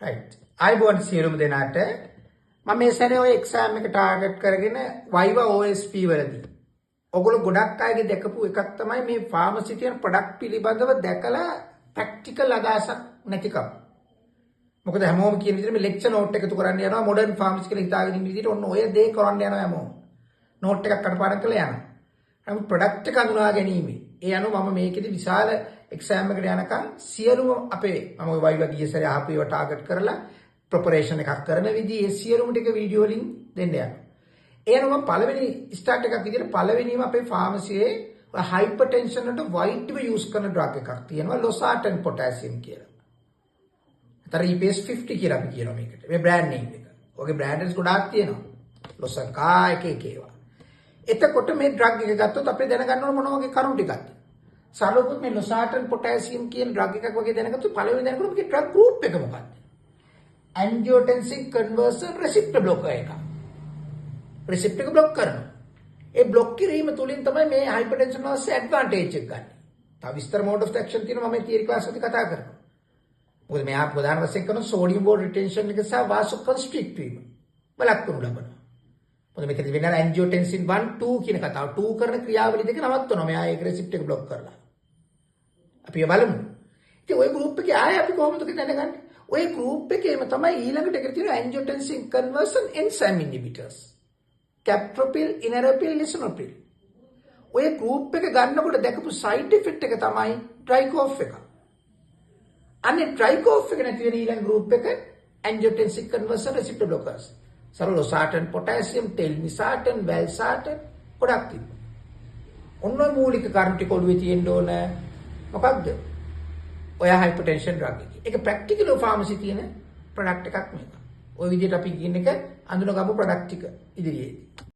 right. අයිබෝන් සියලුම දෙනාට මම මේ සැරේ ඔය එක්සෑම් එක ටාගට් කරගෙන Viva OSP වලදී ඔගොල්ලෝ ගොඩක් අයගේ දැකපු එකක් තමයි මේ ෆාමසි තියෙන ප්‍රොඩක්ට් පිළිබඳව දැකලා ප්‍රැක්ටිකල් අදහසක් නැතිකම. මොකද හැමෝම කියන විදිහට මේ ලෙක්චර් නෝට් එකතු කරන්න යනවා මොඩර්න් ෆාමසි කියලා හිතාගෙන ඉන්න විදිහට ඔන්න ඔය දේ කරන්න යනවා හැමෝම. නෝට් එකක් කටපාඩම් කරලා යනවා. නමුත් ප්‍රොඩක්ට් එක අඳුනා ගැනීම. ඒ අනුව මම මේකෙදි විශාල එක්සෑම් එකට යනකම් සියලුම අපේ මම ඔය Viva ගිය සැරේ ආපු ඒවා ටාගට් කරලා ප්‍රොපරේෂන් එකක් කරන විදිහේ සියලුම ටික වීඩියෝ වලින් දෙන්න යනවා. ඒ අනුව මම පළවෙනි ස්ටාර්ට් එකක් විදිහට පළවෙනිම අපේ ෆාමසියේ හයිපර්ටෙන්ෂන් වලට වයිඩ්ව යූස් කරන ඩ්‍රග් එකක් තියෙනවා ලොසාටන් පොටෑසියම් කියලා. අතර EPS 50 කියලා අපි කියනවා මේකට. මේ බ්‍රෑන්ඩ් නේම් එක. ඔගේ බ්‍රෑන්ඩ්ස් ගොඩාක් තියෙනවා. ලොසකා එක ඒවා. එතකොට මේ ඩ්‍රග් එක ගත්තොත් අපි දැනගන්න ඕන මොන වගේ කරුණු ටිකක්ද? සරලවම මේ ලොසාටන් පොටෑසියම් කියන ඩ්‍රග් එකක් වගේ දැනගත්තොත් පළවෙනි දැනගන්න මේකේ ඩ්‍රග් ගෲප් එක මොකක්ද? ඇන්ජියෝටෙන්සින් කන්වර්ටර් රෙසිප්ටර් බ්ලොකර් එකක්. රෙසිප්ටර් එක බ්ලොක් කරනවා. ඒ බ්ලොක් කිරීම තුලින් තමයි මේ හයිපර්ටෙන්ෂන් වලස් ඇඩ්වාන්ටේජ් එක ගන්න. තව විස්තර මෝඩ් ඔෆ් ඇක්ෂන් තියෙනවා මම මේ තියරි ක්ලාස් වලදී කතා කරනවා. මොකද මෙහා ප්‍රධාන වශයෙන් කරන සෝඩියම් බෝඩ් රිටෙන්ෂන් එක සහ වාසෝ කන්ස්ට්‍රික්ට් වීම බලක්තුණු ලබනවා. මොකද මේකදී වෙනවා ඇන්ජියෝටෙන්සින් 1 2 කියන කතාව 2 කරන ක්‍රියාවලිය දෙක නවත්වනවා. මෙහා ඒක රෙසිප්ටර් එක බ්ලොක් කරලා. අපි බලමු. ඉතින් ওই ගෲප් එකේ ආයෙ අපි කොහොමද දැනගන්නේ? ওই ගෲප් එකේම තමයි ඊළඟට එකට තියෙන ඇන්ජියෝටෙන්සින් කන්වර්ෂන් එන්සයිම් ඉන්හිබිටර්ස්. කැප්ට්‍රොපිල්, ඉනරොපිල්, ලිසනොපිල්. ඔය ගෲප් එක ගන්නකොට දැකපු සයිඩ් ඉෆෙක්ට් එක තමයි ට්‍රයිකෝෆ් එක. අනේ ට්‍රයිකෝෆ් එක නැති වෙන ඊළඟ ගෲප් එක ඇන්ජියෝටෙන්සින් කන්වර්ෂන් රෙසිප්ටර් බ්ලොකර්ස්. සරලොසාටන් පොටෑසියම්, ටෙල්මිසාටන්, වැල්සාටන් ගොඩක් තිබ්බා. ඔන්න ඔය මූලික කරුණු ටික ඔළුවේ තියෙන්න ඕන. මොකක්ද? ඔය හයිපර්ටෙන්ෂන් ඩ්‍රග් එක. ඒක ප්‍රැක්ටිකල් ෆාමසි තියෙන ප්‍රොඩක්ට් එකක් මේක. ওই විදිහට අපි කියන එක අඳුනගමු ප්‍රොඩක්ට් ටික ඉදිරියේදී.